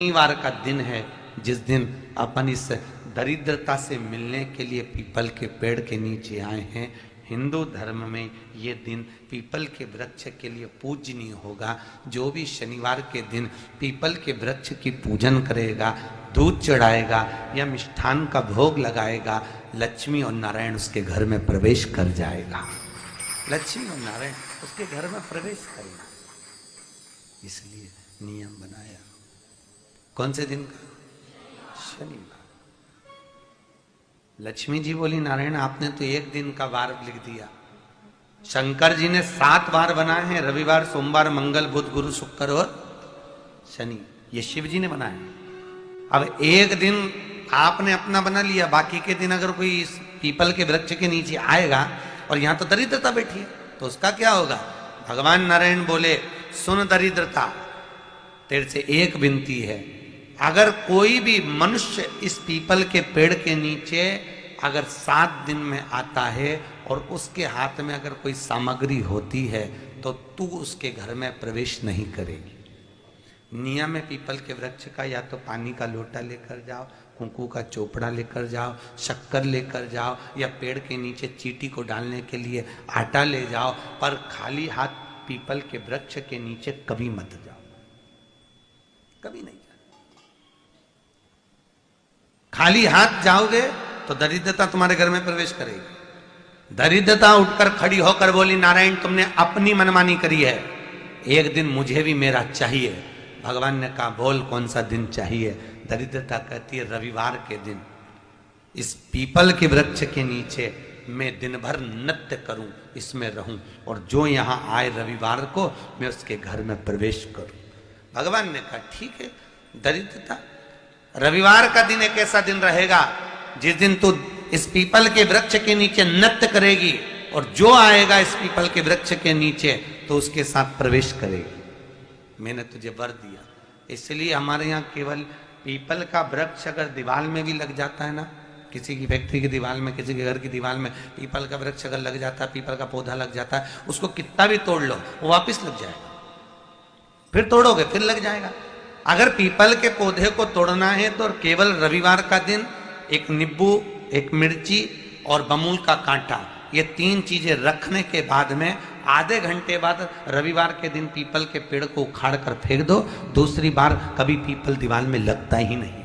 शनिवार का दिन है जिस दिन अपन इस दरिद्रता से मिलने के लिए पीपल के पेड़ के नीचे आए हैं। हिंदू धर्म में ये दिन पीपल के वृक्ष के लिए पूजनीय होगा। जो भी शनिवार के दिन पीपल के वृक्ष की पूजन करेगा, दूध चढ़ाएगा या मिष्ठान का भोग लगाएगा, लक्ष्मी और नारायण उसके घर में प्रवेश कर जाएगा। लक्ष्मी और नारायण उसके घर में प्रवेश करेगा, इसलिए नियम बनाया। कौन से दिन का? शनिवार। लक्ष्मी जी बोली, नारायण आपने तो एक दिन का वार लिख दिया। शंकर जी ने 7 वार बनाए हैं, रविवार, सोमवार, मंगल, बुध, गुरु, शुक्र और शनि। ये शिव जी ने बनाया। अब एक दिन आपने अपना बना लिया, बाकी के दिन अगर कोई इस पीपल के वृक्ष के नीचे आएगा और यहां तो दरिद्रता बैठी है तो उसका क्या होगा? भगवान नारायण बोले, सुन दरिद्रता, तेरे से एक विनती है, अगर कोई भी मनुष्य इस पीपल के पेड़ के नीचे अगर 7 दिन में आता है और उसके हाथ में अगर कोई सामग्री होती है तो तू उसके घर में प्रवेश नहीं करेगी। नियम है पीपल के वृक्ष का, या तो पानी का लोटा लेकर जाओ, कुंकू का चोपड़ा लेकर जाओ, शक्कर लेकर जाओ, या पेड़ के नीचे चींटी को डालने के लिए आटा ले जाओ, पर खाली हाथ पीपल के वृक्ष के नीचे कभी मत जाओ, कभी नहीं। खाली हाथ जाओगे तो दरिद्रता तुम्हारे घर में प्रवेश करेगी। दरिद्रता उठकर खड़ी होकर बोली, नारायण तुमने अपनी मनमानी करी है, एक दिन मुझे भी मेरा चाहिए। भगवान ने कहा, बोल कौन सा दिन चाहिए? दरिद्रता कहती है, रविवार के दिन इस पीपल के वृक्ष के नीचे मैं दिन भर नृत्य करूं, इसमें रहूं, और जो यहां आए रविवार को मैं उसके घर में प्रवेश करूं। भगवान ने कहा, ठीक है। दरिद्रता, रविवार का दिन एक ऐसा दिन रहेगा जिस दिन तू इस पीपल के वृक्ष के नीचे नृत्य करेगी और जो आएगा इस पीपल के वृक्ष के नीचे तो उसके साथ प्रवेश करेगी। मैंने तुझे वर दिया। इसलिए हमारे यहाँ केवल पीपल का वृक्ष अगर दीवार में भी लग जाता है ना, किसी की फैक्ट्री की दीवार में, किसी के घर की दीवार में पीपल का वृक्ष अगर लग जाता है, पीपल का पौधा लग जाता है, उसको कितना भी तोड़ लो वो वापिस लग जाएगा। फिर तोड़ोगे फिर लग जाएगा। अगर पीपल के पौधे को तोड़ना है तो केवल रविवार का दिन एक नींबू, एक मिर्ची और बमूल का कांटा, ये 3 चीजें रखने के बाद में आधे घंटे बाद रविवार के दिन पीपल के पेड़ को उखाड़ कर फेंक दो। दूसरी बार कभी पीपल दीवार में लगता ही नहीं,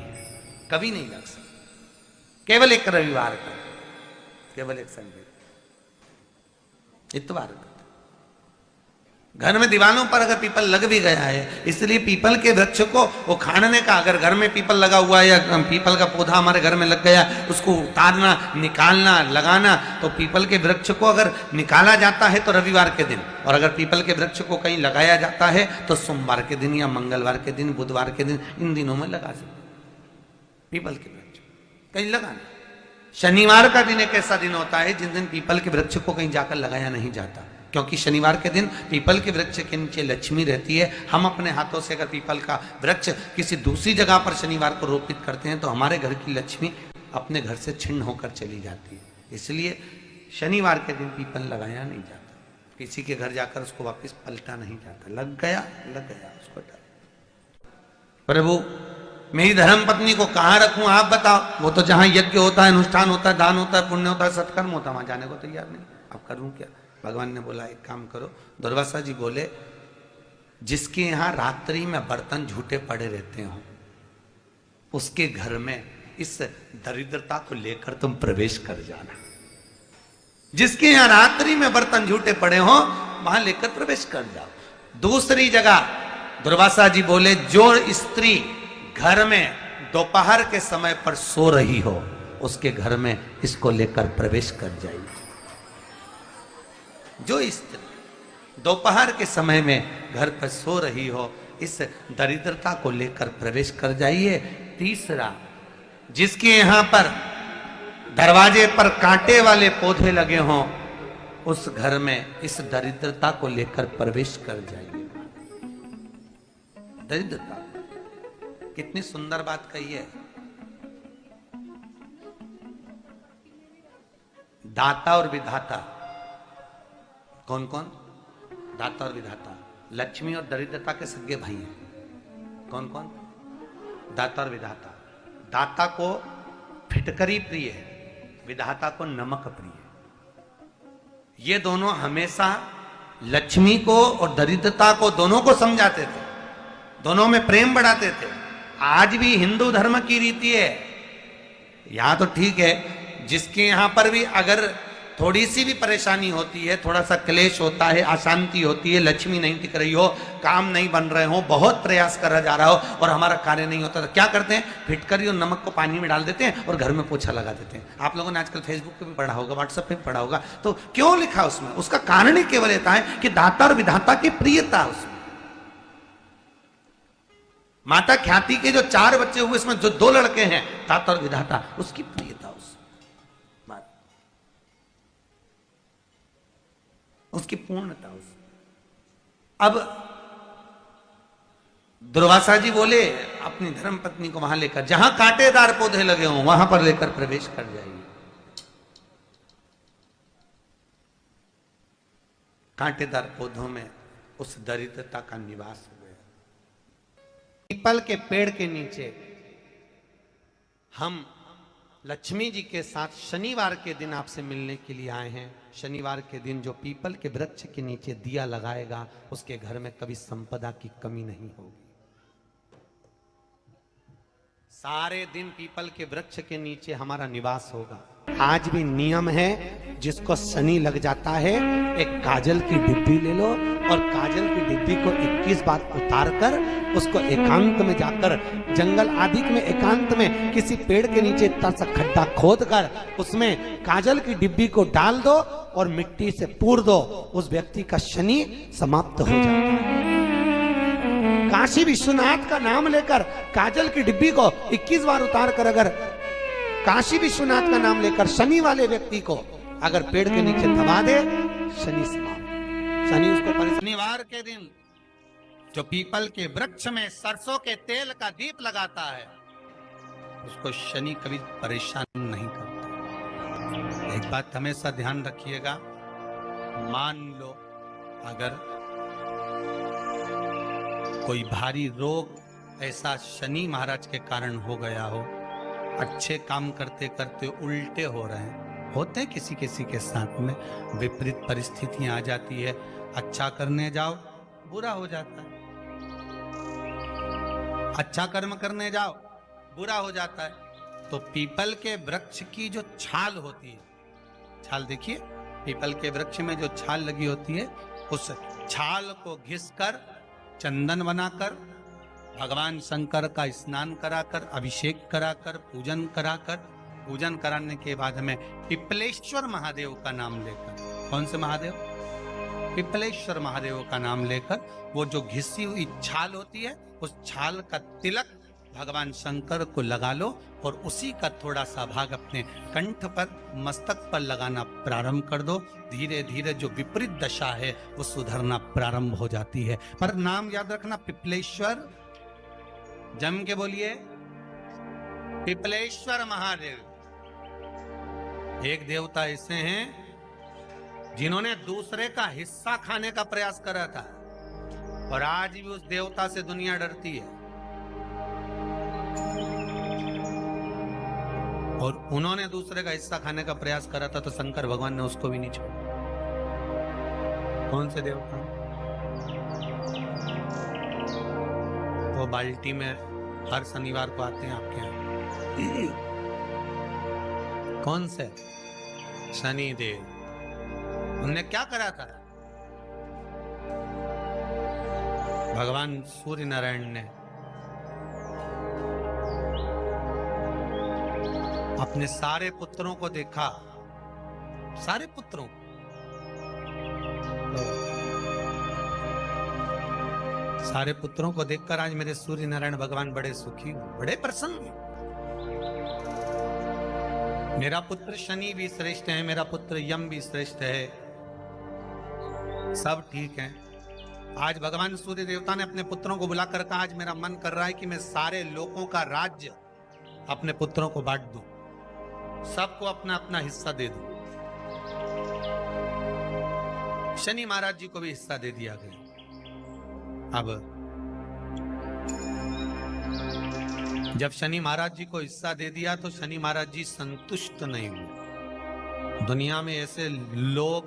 कभी नहीं लग सकता। केवल एक रविवार का, केवल एक संडे, इतवार का। घर में दीवानों पर अगर पीपल लग भी गया है, इसलिए पीपल के वृक्ष को उखाड़ने का, अगर घर में पीपल लगा हुआ है या पीपल का पौधा हमारे घर में लग गया, उसको उतारना, निकालना, लगाना, तो पीपल के वृक्ष को अगर निकाला जाता है तो रविवार के दिन, और अगर पीपल के वृक्ष को कहीं लगाया जाता है तो सोमवार के दिन या मंगलवार के दिन, बुधवार के दिन, इन दिनों में लगा सकते पीपल के वृक्ष कहीं लगाना। शनिवार का दिन एक ऐसा दिन होता है जिस दिन पीपल के वृक्ष को कहीं जाकर लगाया नहीं जाता, क्योंकि शनिवार के दिन पीपल के वृक्ष के नीचे लक्ष्मी रहती है। हम अपने हाथों से अगर पीपल का वृक्ष किसी दूसरी जगह पर शनिवार को रोपित करते हैं तो हमारे घर की लक्ष्मी अपने घर से छिन्न होकर चली जाती है। इसलिए शनिवार के दिन पीपल लगाया नहीं जाता, किसी के घर जाकर उसको वापस पलटा नहीं जाता। लग गया उसको डाल। प्रभु मेरी धर्म पत्नी को कहाँ रखूं आप बताओ? वो तो जहां यज्ञ होता है, अनुष्ठान होता है, दान होता है, पुण्य होता है, सत्कर्म होता है, वहां जाने को तैयार नहीं। अब करूं क्या? भगवान ने बोला, एक काम करो। दुर्वासा जी बोले, जिसके यहां रात्रि में बर्तन झूठे पड़े रहते हो उसके घर में इस दरिद्रता को लेकर तुम प्रवेश कर जाना। जिसके यहां रात्रि में बर्तन झूठे पड़े हो वहां लेकर प्रवेश कर जाओ। दूसरी जगह दुर्वासा जी बोले, जो स्त्री घर में दोपहर के समय पर सो रही हो उसके घर में इसको लेकर प्रवेश कर जाइए। जो स्त्री दोपहर के समय में घर पर सो रही हो इस दरिद्रता को लेकर प्रवेश कर जाइए। तीसरा, जिसके यहां पर दरवाजे पर कांटे वाले पौधे लगे हों उस घर में इस दरिद्रता को लेकर प्रवेश कर जाइए। दरिद्रता, कितनी सुंदर बात कही है। दाता और विधाता कौन कौन? दाता और विधाता। लक्ष्मी और दरिद्रता के सगे भाई हैं। कौन कौन? दाता और विधाता। दाता को फिटकरी प्रिय है, विधाता को नमक प्रिय है। ये दोनों हमेशा लक्ष्मी को और दरिद्रता को दोनों को समझाते थे, दोनों में प्रेम बढ़ाते थे। आज भी हिंदू धर्म की रीति है, यहां तो ठीक है, जिसके यहां पर भी अगर थोड़ी सी भी परेशानी होती है, थोड़ा सा क्लेश होता है, अशांति होती है, लक्ष्मी नहीं टिक रही हो, काम नहीं बन रहे हो, बहुत प्रयास करा जा रहा हो और हमारा कार्य नहीं होता, तो क्या करते हैं? फिटकरी और नमक को पानी में डाल देते हैं और घर में पोछा लगा देते हैं। आप लोगों ने आजकल फेसबुक पे भी पढ़ा होगा, व्हाट्सएप पे भी पढ़ा होगा। तो क्यों लिखा उसमें? उसका कारण ही केवल ये है कि दाता और विधाता की प्रियता उसमें। माता ख्याति के जो 4 बच्चे हुए, इसमें जो 2 लड़के हैं, दाता और विधाता, उसकी प्रियता उसकी पूर्णता उस। अब दुर्वासा जी बोले अपनी धर्म पत्नी को वहां लेकर, जहां कांटेदार पौधे लगे हों वहां पर लेकर प्रवेश कर जाइए। कांटेदार पौधों में उस दरिद्रता का निवास हो गया। पीपल के पेड़ के नीचे हम लक्ष्मी जी के साथ शनिवार के दिन आपसे मिलने के लिए आए हैं। शनिवार के दिन जो पीपल के वृक्ष के नीचे दिया लगाएगा, उसके घर में कभी संपदा की कमी नहीं होगी। सारे दिन पीपल के वृक्ष के नीचे हमारा निवास होगा। आज भी नियम है, जिसको शनि लग जाता है, एक काजल की डिब्बी ले लो और काजल की डिब्बी को 21 बार उतार कर उसको एकांत में जाकर, जंगल आदि में एकांत में किसी पेड़ के नीचे इतना सा खड्डा खोद कर उसमें काजल की डिब्बी को डाल दो और मिट्टी से पूर दो, उस व्यक्ति का शनि समाप्त हो जाता है। काशी विश्वनाथ का नाम लेकर काजल की डिब्बी को 21 बार उतार कर अगर काशी विश्वनाथ का नाम लेकर शनि वाले व्यक्ति को अगर पेड़ के नीचे दबा दे, शनि समाप्त। शनि उसको शनिवार के दिन जो पीपल के वृक्ष में सरसों के तेल का दीप लगाता है, उसको शनि कभी परेशान नहीं करता। एक बात हमेशा ध्यान रखिएगा, मान लो अगर कोई भारी रोग ऐसा शनि महाराज के कारण हो गया हो, अच्छे काम करते करते उल्टे हो रहे हैं, होते हैं किसी किसी के साथ में, विपरीत परिस्थितियां आ जाती है, अच्छा करने जाओ बुरा हो जाता है, अच्छा कर्म करने जाओ बुरा हो जाता है। तो पीपल के वृक्ष की जो छाल होती है, छाल देखिए, पीपल के वृक्ष में जो छाल लगी होती है, उस छाल को घिसकर चंदन बनाकर भगवान शंकर का स्नान कराकर, अभिषेक कराकर, पूजन कराकर, पूजन कराने के बाद हमें पिपलेश्वर महादेव का नाम लेकर, कौन से महादेव? पिपलेश्वर महादेव का नाम लेकर वो जो घिसी हुई छाल होती है, उस छाल का तिलक भगवान शंकर को लगा लो और उसी का थोड़ा सा भाग अपने कंठ पर, मस्तक पर लगाना प्रारंभ कर दो। धीरे धीरे जो विपरीत दशा है वो सुधरना प्रारंभ हो जाती है। पर नाम याद रखना, पिपलेश्वर, जम के बोलिए, पिपलेश्वर महादेव। एक देवता ऐसे हैं जिन्होंने दूसरे का हिस्सा खाने का प्रयास करा था और आज भी उस देवता से दुनिया डरती है। और उन्होंने दूसरे का हिस्सा खाने का प्रयास करा था तो शंकर भगवान ने उसको भी नहीं छोड़ा। कौन से देवता? वो बाल्टी में हर शनिवार को आते हैं आपके यहाँ। कौन से? शनि देव। उनने क्या करा था? भगवान सूर्य नारायण ने अपने सारे पुत्रों को देखा, सारे पुत्रों को, सारे पुत्रों को देखकर आज मेरे सूर्य नारायण भगवान बड़े सुखी, बड़े प्रसन्न। मेरा पुत्र शनि भी श्रेष्ठ है, मेरा पुत्र यम भी श्रेष्ठ है, सब ठीक है। आज भगवान सूर्य देवता ने अपने पुत्रों को बुलाकर कहा, आज मेरा मन कर रहा है कि मैं सारे लोगों का राज्य अपने पुत्रों को बांट दूं, सबको अपना अपना हिस्सा दे दूं। शनि महाराज जी को भी हिस्सा दे दिया गया। अब जब शनि महाराज जी को हिस्सा दे दिया तो शनि महाराज जी संतुष्ट नहीं हुए। दुनिया में ऐसे लोग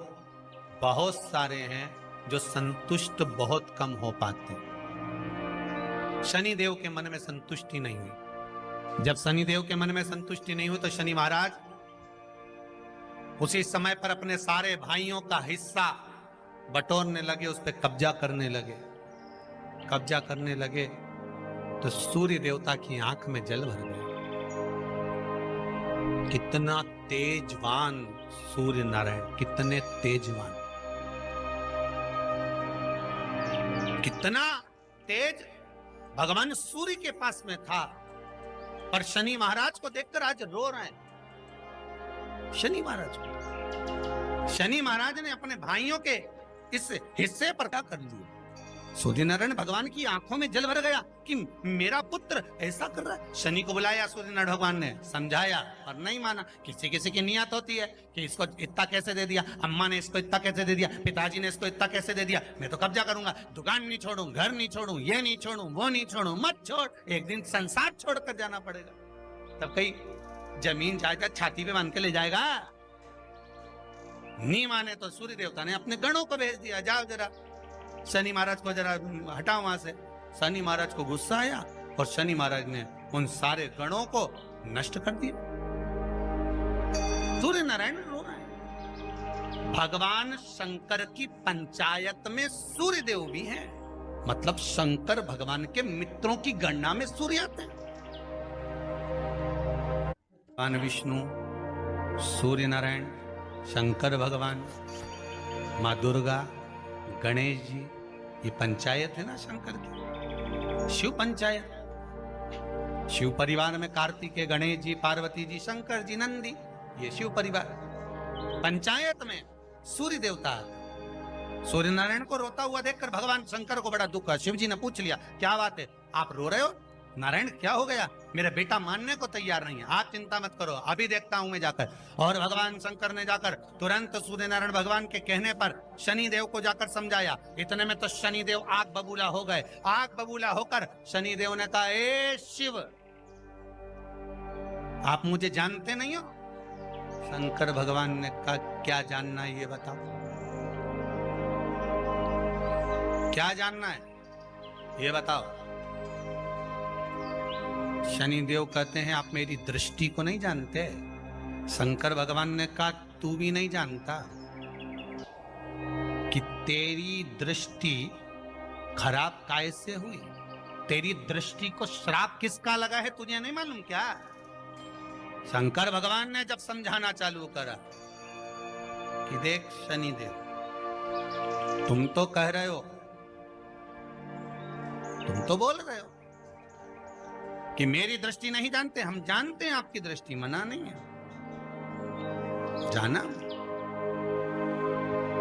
बहुत सारे हैं जो संतुष्ट बहुत कम हो पाते हैं। शनि देव के मन में संतुष्टि नहीं हुई। जब शनि देव के मन में संतुष्टि नहीं हुई तो शनि महाराज उसी समय पर अपने सारे भाइयों का हिस्सा बटोरने लगे, उस पर कब्जा करने लगे। कब्जा करने लगे तो सूर्य देवता की आंख में जल भर गया। कितना तेजवान सूर्य नारायण, कितने तेजवान, कितना तेज भगवान सूर्य के पास में था। पर शनि महाराज को देखकर आज रो रहे हैं। शनि महाराज को, शनि महाराज ने अपने भाइयों के इस हिस्से पर क्या कर लिया। सूर्य नारायण भगवान की आंखों में जल भर गया कि मेरा पुत्र ऐसा कर रहा है। शनि को बुलाया सूर्य नारायण भगवान ने, समझाया और नहीं माना। किसी किसी की नियत होती है कि इसको इतना कैसे दे दिया, अम्मा ने इसको इतना कैसे दे दिया, पिताजी ने इसको इतना कैसे दे दिया, मैं तो कब्जा करूंगा, दुकान नहीं छोड़ू, घर नहीं छोड़ू, ये नहीं छोड़ू, वो नहीं छोड़ू। मत छोड़, एक दिन संसार छोड़कर जाना पड़ेगा। तब कहीं जमीन जायदाद छाती पे बांध के ले जाएगा। नहीं माने तो सूर्य देवता ने अपने गणों को भेज दिया, जाओ जरा शनि महाराज को जरा हटाओ वहां से। शनि महाराज को गुस्सा आया और शनि महाराज ने उन सारे गणों को नष्ट कर दिया। सूर्य नारायण रो रहे हैं। भगवान शंकर की पंचायत में सूर्य देव भी हैं, मतलब शंकर भगवान के मित्रों की गणना में सूर्य आते हैं। भगवान विष्णु, सूर्य नारायण, शंकर भगवान, माँ दुर्गा, गणेश जी, ये पंचायत है ना शंकर की, शिव पंचायत। शिव परिवार में कार्तिकेय, गणेश जी, पार्वती जी, शंकर जी, नंदी, ये शिव परिवार। पंचायत में सूर्य देवता। सूर्य नारायण को रोता हुआ देखकर भगवान शंकर को बड़ा दुख हुआ। शिव जी ने पूछ लिया, क्या बात है, आप रो रहे हो? नारायण क्या हो गया? मेरा बेटा मानने को तैयार नहीं है। आप चिंता मत करो, अभी देखता हूं मैं जाकर। और भगवान शंकर ने जाकर तुरंत सूर्य नारायण भगवान के कहने पर शनि देव को जाकर समझाया। इतने में तो शनि देव आग बबूला हो गए। आग बबूला होकर शनि देव ने कहा, ए शिव, आप मुझे जानते नहीं हो? शंकर भगवान ने कहा, क्या जानना है ये बताओ, क्या जानना है ये बताओ। शनि देव कहते हैं, आप मेरी दृष्टि को नहीं जानते। शंकर भगवान ने कहा, तू भी नहीं जानता कि तेरी दृष्टि खराब कैसे हुई। तेरी दृष्टि को श्राप किसका लगा है तुझे नहीं मालूम क्या? शंकर भगवान ने जब समझाना चालू करा कि देख शनि देव, तुम तो कह रहे हो, तुम तो बोल रहे हो कि मेरी दृष्टि नहीं जानते। हम जानते हैं आपकी दृष्टि, मना नहीं है, जाना,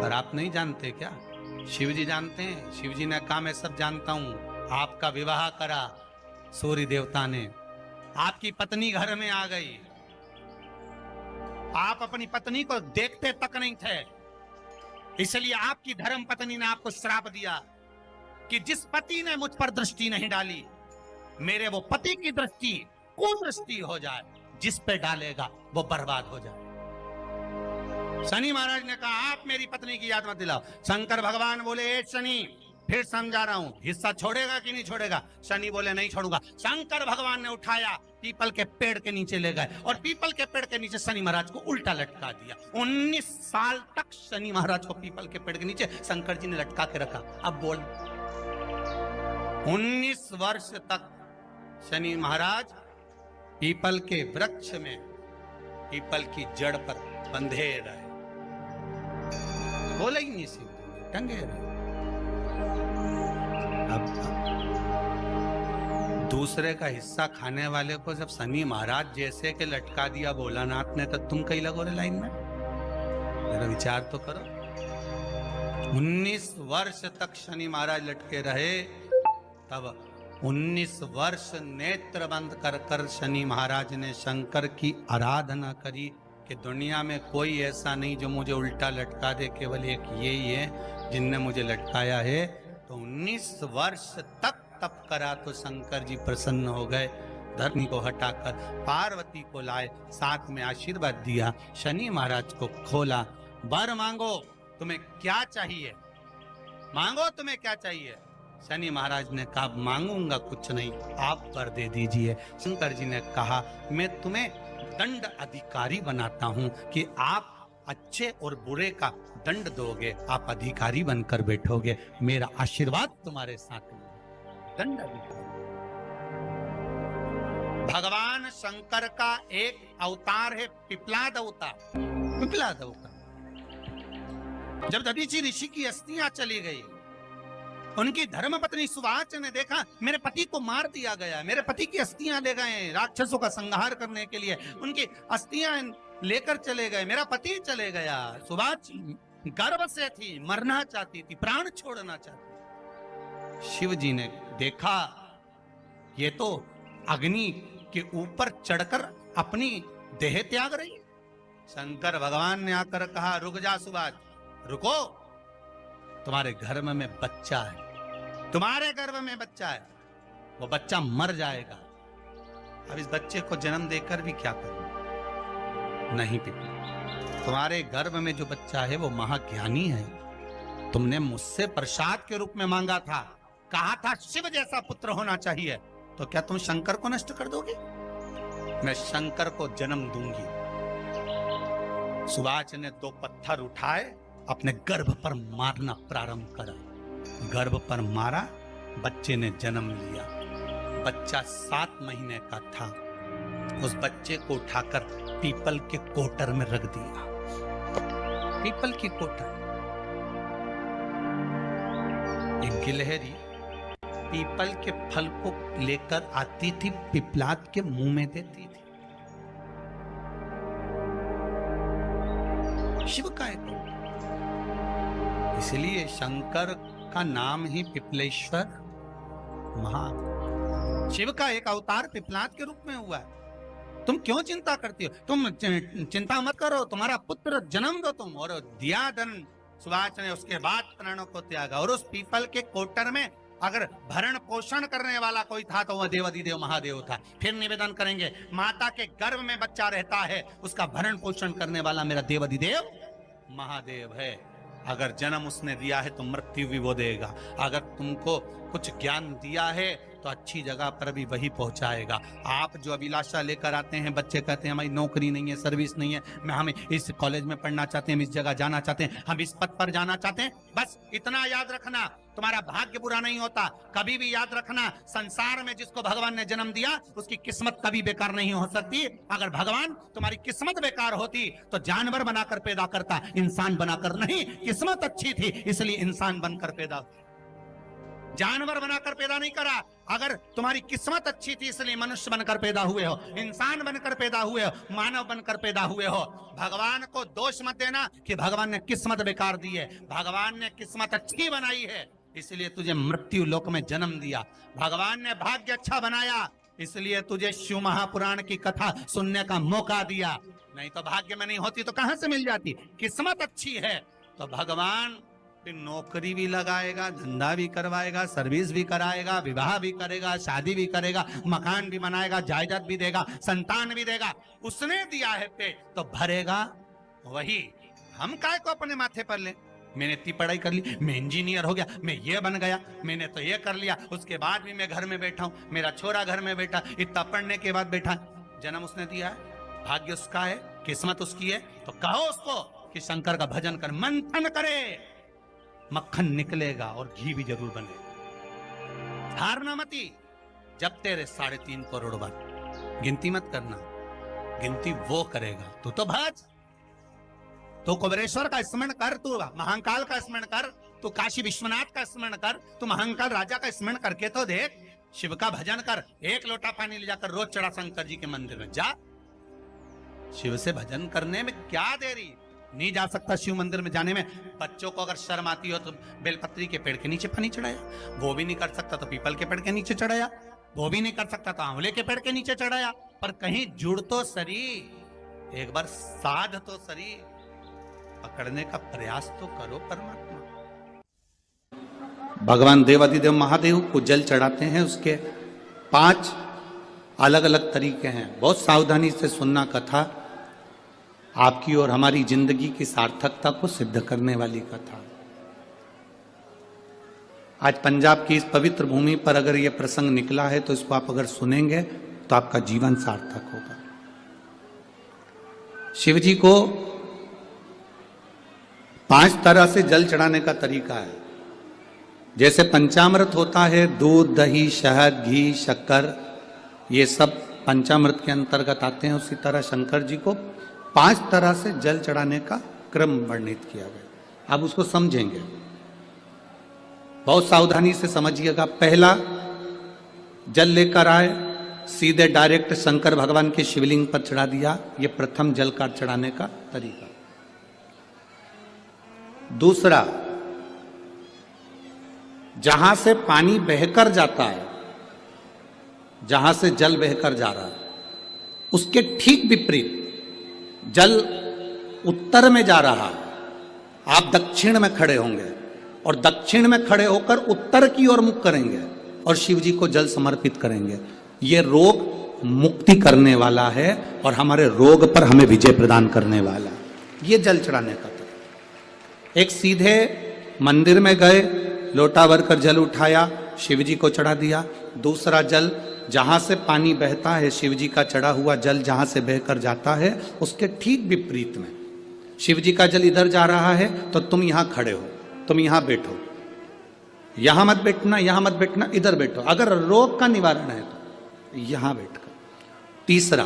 पर आप नहीं जानते क्या? शिव जी जानते हैं। शिव जी ने कहा, मैं सब जानता हूं। आपका विवाह करा सूर्य देवता ने, आपकी पत्नी घर में आ गई, आप अपनी पत्नी को देखते तक नहीं थे, इसलिए आपकी धर्म पत्नी ने आपको श्राप दिया कि जिस पति ने मुझ पर दृष्टि नहीं डाली, मेरे वो पति की दृष्टि कुदृष्टि हो जाए, जिस पे डालेगा वो बर्बाद हो जाए। शनि महाराज ने कहा, आप मेरी पत्नी की याद मत दिलाओ। शंकर भगवान बोले, ए शनि, फिर समझा रहा हूं, हिस्सा छोड़ेगा कि नहीं छोड़ेगा? शनि बोले, नहीं छोड़ूंगा। शंकर भगवान ने उठाया, पीपल के पेड़ के नीचे ले गए और पीपल के पेड़ के नीचे शनि महाराज को उल्टा लटका दिया। 19 साल तक शनि महाराज को पीपल के पेड़ के नीचे शंकर जी ने लटका के रखा। अब बोल, 19 वर्ष तक शनि महाराज पीपल के वृक्ष में, पीपल की जड़ पर बंधे रहे, बोले ही नहीं, सीधे टंगे रहे। अब दूसरे का हिस्सा खाने वाले को जब शनि महाराज जैसे के लटका दिया भोलानाथ ने, तो तुम कहीं लगो रे लाइन में? मेरा विचार तो करो। 19 वर्ष तक शनि महाराज लटके रहे, तब 19 वर्ष नेत्र बंद कर कर शनि महाराज ने शंकर की आराधना करी कि दुनिया में कोई ऐसा नहीं जो मुझे उल्टा लटका दे, केवल एक यही है जिनने मुझे लटकाया है। तो 19 वर्ष तक तप करा तो शंकर जी प्रसन्न हो गए। धरनी को हटाकर पार्वती को लाए, साथ में आशीर्वाद दिया, शनि महाराज को खोला। वर मांगो, तुम्हें क्या चाहिए, मांगो तुम्हें क्या चाहिए। शनि महाराज ने कहा मांगूंगा कुछ नहीं, आप वर दे दीजिए। शंकर जी ने कहा मैं तुम्हें दंड अधिकारी बनाता हूं कि आप अच्छे और बुरे का दंड दोगे, आप अधिकारी बनकर बैठोगे, मेरा आशीर्वाद तुम्हारे साथ में। दंड अधिकारी भगवान शंकर का एक अवतार है पिपलाद अवतार। पिपलाद अवतार जब दधीचि ऋषि की अस्थियां चली गई, उनकी धर्मपत्नी सुवाच ने देखा मेरे पति को मार दिया गया, मेरे पति की अस्थियां ले गए राक्षसों का संहार करने के लिए, उनकी अस्थियां लेकर चले गए, मेरा पति चले गया। सुवाच गर्व से थी, मरना चाहती थी, प्राण छोड़ना चाहती। शिव जी ने देखा ये तो अग्नि के ऊपर चढ़कर अपनी देह त्याग रही है। शंकर भगवान ने आकर कहा रुक जा सुवाच, रुको, तुम्हारे गर्भ में बच्चा है, तुम्हारे गर्भ में बच्चा है, वो बच्चा मर जाएगा, अब इस बच्चे को जन्म देकर भी क्या करूं। नहीं पिता, तुम्हारे गर्भ में जो बच्चा है वो महाज्ञानी है, तुमने मुझसे प्रसाद के रूप में मांगा था, कहा था शिव जैसा पुत्र होना चाहिए, तो क्या तुम शंकर को नष्ट कर दोगे। मैं शंकर को जन्म दूंगी। सुवाच ने 2 पत्थर उठाए, अपने गर्भ पर मारना प्रारंभ करा, गर्भ पर मारा, बच्चे ने जन्म लिया। बच्चा 7 महीने का था, उस बच्चे को उठाकर पीपल के कोटर में रख दिया। पीपल की कोटर, एक गिलहरी पीपल के फल को लेकर आती थी, पिपलाद के मुंह में देती थी। शिव का एक, इसलिए शंकर का नाम ही पिपलेश्वर महा। शिव का एक अवतार पिपलाद के रूप में हुआ है। तुम क्यों चिंता करती हो, तुम चिंता मत करो, तुम्हारा पुत्र जन्म दो तुम। और दिया धन सुवाच ने, उसके बाद प्राणों को त्यागा। और उस पीपल के कोटर में अगर भरण पोषण करने वाला कोई था तो वह देवाधिदेव महादेव था। फिर निवेदन करेंगे, माता के गर्भ में बच्चा रहता है, उसका भरण पोषण करने वाला मेरा देवाधिदेव महादेव है। अगर जन्म उसने दिया है तो मृत्यु भी वो देगा। अगर तुमको कुछ ज्ञान दिया है तो अच्छी जगह पर भी वही पहुंचाएगा। आप जो अभिलाषा लेकर आते हैं, बच्चे कहते हैं हमारी नौकरी नहीं है, सर्विस नहीं है, हम इस कॉलेज में पढ़ना चाहते हैं, हम इस जगह जाना चाहते हैं, हम इस पद पर जाना चाहते हैं, बस इतना याद रखना, तुम्हारा भाग्य बुरा नहीं होता। कभी भी याद रखना, संसार में जिसको भगवान ने जन्म दिया उसकी किस्मत कभी बेकार नहीं हो सकती। अगर भगवान तुम्हारी किस्मत बेकार होती तो जानवर बनाकर पैदा करता, इंसान बनाकर नहीं। किस्मत अच्छी थी इसलिए इंसान बनकर पैदा, जानवर बनाकर पैदा नहीं करा। अगर तुम्हारी किस्मत अच्छी थी इसलिए मनुष्य बनकर पैदा हुए हो, इंसान बनकर पैदा हुए हो, मानव बनकर पैदा हुए हो। भगवान को दोष मत देना कि भगवान ने किस्मत बेकार दी है। भगवान ने किस्मत अच्छी बनाई है इसलिए तुझे मृत्यु लोक में जन्म दिया। भगवान ने भाग्य अच्छा बनाया इसलिए तुझे शिव महापुराण की कथा सुनने का मौका दिया। नहीं तो भाग्य में नहीं होती तो कहां से मिल जाती। किस्मत अच्छी है तो भगवान नौकरी भी लगाएगा, धंधा भी करवाएगा, सर्विस भी कराएगा, विवाह भी करेगा, शादी भी करेगा, मकान भी बनाएगा, जायदाद भी देगा, संतान भी देगा। उसने दिया है पेट तो भरेगा वही। हम काय को अपने माथे पर ले, मैंने इतनी पढ़ाई कर ली, मैं इंजीनियर हो गया, मैं ये बन गया, मैंने तो ये कर लिया, उसके बाद भी मैं घर में बैठा हूं, मेरा छोरा घर में बैठा, इतना पढ़ने के बाद बैठा। जन्म उसने दिया है, भाग्य उसका है, किस्मत उसकी है, तो कहो उसको कि शंकर का भजन कर, मंथन करे, मक्खन निकलेगा और घी भी जरूर बने। हारना मती, जब तेरे 3.5 करोड़ बार गिनती मत करना, गिनती वो करेगा। तू तो भज, तू कुबेरेश्वर का स्मरण कर, तू महाकाल का स्मरण कर, तू काशी विश्वनाथ का स्मरण कर, तू महाकाल राजा का स्मरण करके तो देख। शिव का भजन कर, 1 लोटा पानी ले जाकर रोज चढ़ा शंकर जी के मंदिर में जा। शिव से भजन करने में क्या देरी, नहीं जा सकता शिव मंदिर में जाने में। बच्चों को अगर शर्म आती हो तो बेलपत्री के पेड़ के नीचे पानी चढ़ाया, वो भी नहीं कर सकता तो पीपल के पेड़ के नीचे चढ़ाया, वो भी नहीं कर सकता तो आंवले के पेड़ के नीचे चढ़ाया। पर कहीं जुड़ तो सरी, एक बार साध तो सरी, पकड़ने का प्रयास तो करो परमात्मा। भगवान देवाधिदेव महादेव को जल चढ़ाते हैं, उसके 5 अलग अलग तरीके हैं। बहुत सावधानी से सुनना कथा, आपकी और हमारी जिंदगी की सार्थकता को सिद्ध करने वाली कथा। आज पंजाब की इस पवित्र भूमि पर अगर यह प्रसंग निकला है तो इसको आप अगर सुनेंगे तो आपका जीवन सार्थक होगा। शिव जी को 5 तरह से जल चढ़ाने का तरीका है। जैसे पंचामृत होता है, दूध, दही, शहद, घी, शक्कर, ये सब पंचामृत के अंतर्गत आते हैं, उसी तरह शंकर जी को 5 तरह से जल चढ़ाने का क्रम वर्णित किया गया। अब उसको समझेंगे, बहुत सावधानी से समझिएगा। पहला, जल लेकर आए, सीधे डायरेक्ट शंकर भगवान के शिवलिंग पर चढ़ा दिया। यह प्रथम जल का चढ़ाने का तरीका। दूसरा, जहां से पानी बहकर जाता है, जहां से जल बहकर जा रहा है, उसके ठीक विपरीत जल उत्तर में जा रहा है, आप दक्षिण में खड़े होंगे और दक्षिण में खड़े होकर उत्तर की ओर मुख करेंगे और शिव जी को जल समर्पित करेंगे। यह रोग मुक्ति करने वाला है और हमारे रोग पर हमें विजय प्रदान करने वाला है। यह जल चढ़ाने का तरीका। एक, सीधे मंदिर में गए, लोटा भर कर जल उठाया, शिव जी को चढ़ा दिया। दूसरा, जल जहां से पानी बहता है, शिव जी का चढ़ा हुआ जल जहां से बहकर जाता है, उसके ठीक विपरीत में शिव जी का जल इधर जा रहा है तो तुम यहां खड़े हो, तुम यहां बैठो, यहां मत बैठना, यहां मत बैठना, इधर बैठो। अगर रोग का निवारण है तो यहां बैठकर। तीसरा,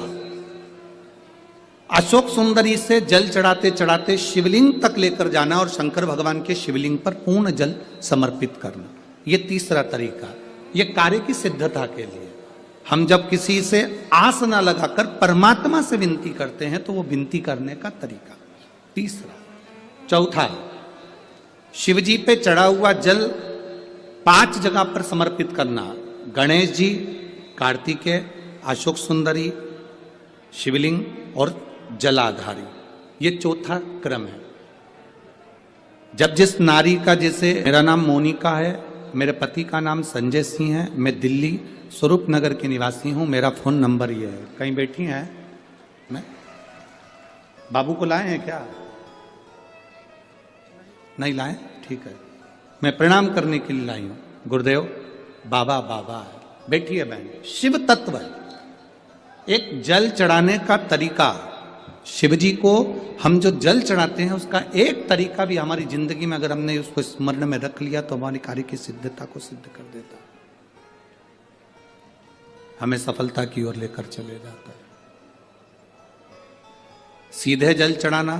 अशोक सुंदरी से जल चढ़ाते चढ़ाते शिवलिंग तक लेकर जाना और शंकर भगवान के शिवलिंग पर पूर्ण जल समर्पित करना। यह तीसरा तरीका। यह कार्य की सिद्धता के लिए। हम जब किसी से आस न लगाकर परमात्मा से विनती करते हैं तो वो विनती करने का तरीका। तीसरा। चौथा, शिव जी पे चढ़ा हुआ जल 5 जगह पर समर्पित करना। गणेश जी, कार्तिकेय, अशोक सुंदरी, शिवलिंग और जलाधारी। ये चौथा क्रम है। जब जिस नारी का, जैसे मेरा नाम मोनिका है, मेरे पति का नाम संजय सिंह है, मैं दिल्ली स्वरूप नगर के निवासी हूं, मेरा फोन नंबर ये है। कहीं बैठी हैं? मैं बाबू को लाए हैं क्या? नहीं लाए? ठीक है, मैं प्रणाम करने के लिए लाई हूं। गुरुदेव, बाबा बाबा है, बैठिए बहन। शिव तत्व है। एक जल चढ़ाने का तरीका, शिव जी को हम जो जल चढ़ाते हैं उसका एक तरीका भी हमारी जिंदगी में अगर हमने उसको स्मरण में रख लिया तो हमारी कार्य की सिद्धता को सिद्ध कर देता है, हमें सफलता की ओर लेकर चले जाता है। सीधे जल चढ़ाना,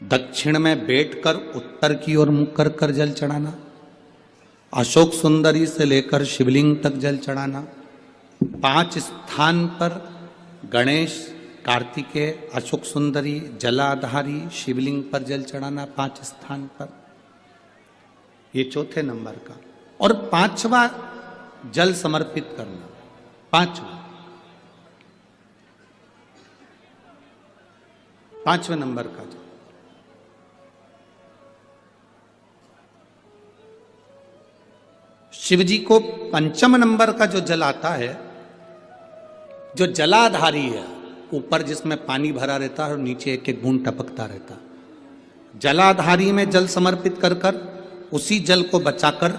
दक्षिण में बैठकर उत्तर की ओर मुख कर कर जल चढ़ाना, अशोक सुंदरी से लेकर शिवलिंग तक जल चढ़ाना, 5 स्थान पर गणेश, कार्तिकेय, अशोक सुंदरी, जलाधारी, शिवलिंग पर जल चढ़ाना 5 स्थान पर। ये चौथे नंबर का। और 5वां जल समर्पित करना। 5वें नंबर का जल। शिव जी को 5म नंबर का जो जल आता है, जो जलाधारी है, ऊपर जिसमें पानी भरा रहता है और नीचे एक एक बूंद टपकता रहता, जलाधारी में जल समर्पित कर कर उसी जल को बचाकर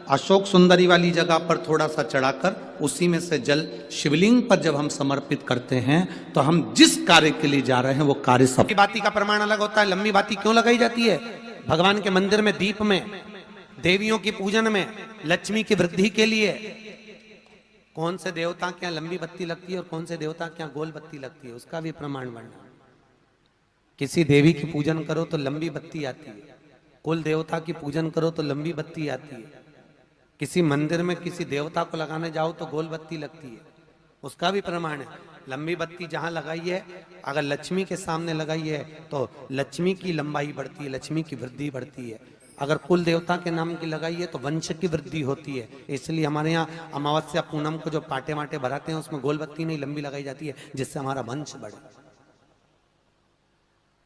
अशोक सुंदरी वाली जगह पर थोड़ा सा चढ़ाकर उसी में से जल शिवलिंग पर जब हम समर्पित करते हैं तो हम जिस कार्य के लिए जा रहे हैं वो कार्य सब। बाती का प्रमाण अलग होता है। लंबी बाती क्यों लगाई जाती है? भगवान के मंदिर में दीप में, देवियों की पूजन में, लक्ष्मी की वृद्धि के लिए। कौन से देवता के यहाँ लंबी बत्ती लगती है और कौन से देवता के यहाँ गोल बत्ती लगती है, उसका भी प्रमाण वर्णन। किसी देवी की पूजन करो तो लंबी बत्ती आती है, कुल देवता की पूजन करो तो लंबी बत्ती आती है। किसी मंदिर में किसी देवता को लगाने जाओ तो गोल बत्ती लगती है, उसका भी प्रमाण है। लंबी बत्ती जहां लगाई है, अगर लक्ष्मी के सामने लगाई है तो लक्ष्मी की लंबाई बढ़ती है, लक्ष्मी की वृद्धि बढ़ती है। अगर कुल देवता के नाम की लगाई है तो वंश की वृद्धि होती है। इसलिए हमारे यहाँ अमावस्या पूनम को जो पाटे माटे भराते हैं उसमें गोल बत्ती नहीं लंबी लगाई जाती है, जिससे हमारा वंश बढ़े।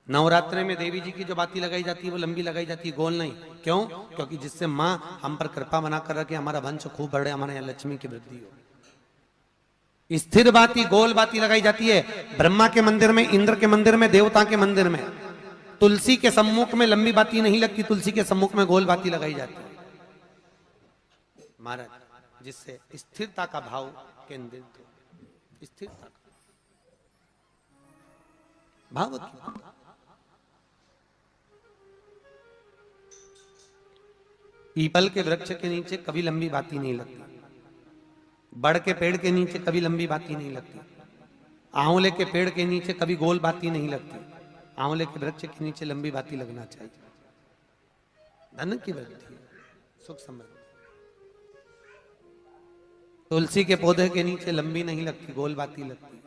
नवरात्रि में देवी जी की जो बाती लगाई जाती है वो लंबी लगाई जाती है, गोल नहीं। क्यों? क्योंकि जिससे माँ हम पर कृपा बना कर रखे, हमारा वंश खूब बढ़े, हमारे यहाँ लक्ष्मी की वृद्धि हो। स्थिर बाती गोल बाती लगाई जाती है ब्रह्मा के मंदिर में, इंद्र के मंदिर में, देवता के मंदिर में। तुलसी के सम्मुख में लंबी बाती नहीं लगती, तुलसी के सम्मुख में गोल बाती लगाई जाती है महाराज, जिससे स्थिरता का भाव केंद्रित हो। स्थिरता का भाव पीपल के वृक्ष के नीचे कभी लंबी बाती नहीं लगती, बड़ के पेड़ के नीचे कभी लंबी बाती नहीं लगती, आंवले के पेड़ के नीचे कभी गोल बाती नहीं लगती, आंवले के वृक्ष के नीचे लंबी बाती लगना चाहिए। धन की वृद्धि, सुख समृद्धि। तुलसी के पौधे के नीचे लंबी नहीं लगती, गोल बाती लगती।